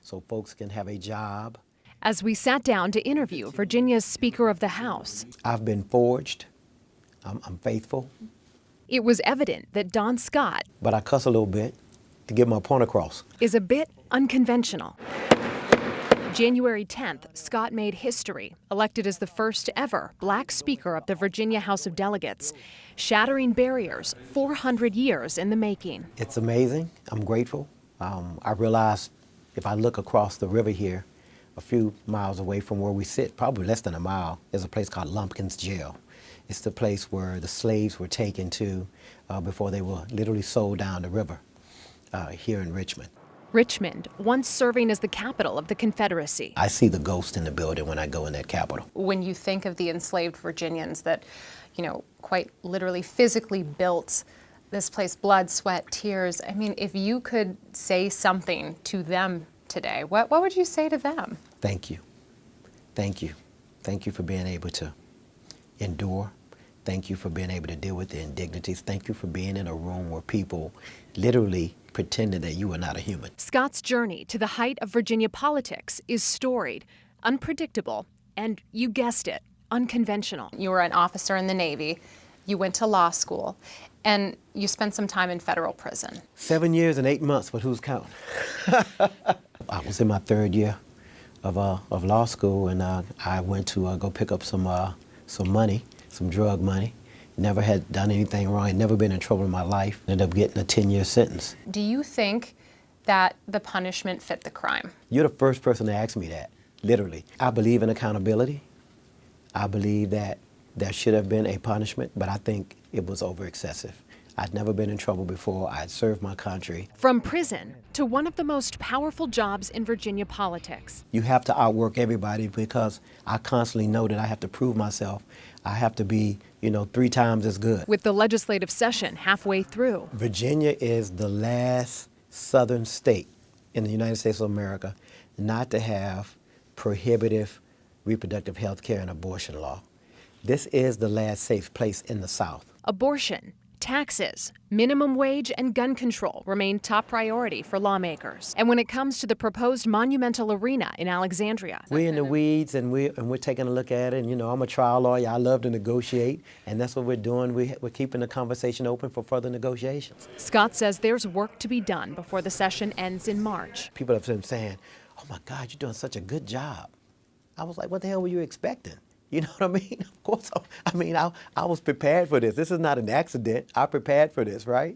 so folks can have a job. As we sat down to interview Virginia's Speaker of the House, I've been forged. I'm faithful. it was evident that Don Scott, But I cuss a little bit to get my point across. is a bit unconventional. January 10th, Scott made history, elected as the first ever black Speaker of the Virginia House of Delegates, shattering barriers 400 years in the making. It's amazing. I'm grateful. I realize if I look across the river here, a few miles away from where we sit, probably less than a mile, there's a place called Lumpkin's Jail. It's the place where the slaves were taken to before they were literally sold down the river here in Richmond. Richmond, once serving as the capital of the Confederacy. I see the ghost in the building when I go in that capital. When you think of the enslaved Virginians that, quite literally physically built this place, blood, sweat, tears, I mean, if you could say something to them today, what would you say to them? Thank you. Thank you. Thank you for being able to endure. Thank you for being able to deal with the indignities. Thank you for being in a room where people literally pretended that you were not a human. Scott's journey to the height of Virginia politics is storied, unpredictable, and you guessed it, unconventional. You were an officer in the Navy, you went to law school, and you spent some time in federal prison. 7 years and 8 months, but who's counting? I was in my third year of law school, and I went to go pick up some money, some drug money. Never had done anything wrong, had never been in trouble in my life. Ended up getting a 10-year sentence. Do you think that the punishment fit the crime? You're the first person to ask me that, literally. I believe in accountability. I believe that there should have been a punishment, but I think it was over excessive. I'd never been in trouble before. I'd served my country. From prison to one of the most powerful jobs in Virginia politics. You have to outwork everybody because I constantly know that I have to prove myself. I have to be, 3 times as good. With the legislative session halfway through, Virginia is the last southern state in the United States of America not to have prohibitive reproductive health care and abortion law. This is the last safe place in the South. abortion, taxes, minimum wage, and gun control remain top priority for lawmakers. And when it comes to the proposed Monumental Arena in Alexandria, We're in the weeds, and we're taking a look at it. And, I'm a trial lawyer. I love to negotiate, and that's what we're doing. We're keeping the conversation open for further negotiations. Scott says there's work to be done before the session ends in March. People have been saying, "Oh my God, you're doing such a good job." I was like, "What the hell were you expecting?" You know what I mean? Of course, I was prepared for this. This is not an accident. I prepared for this, right?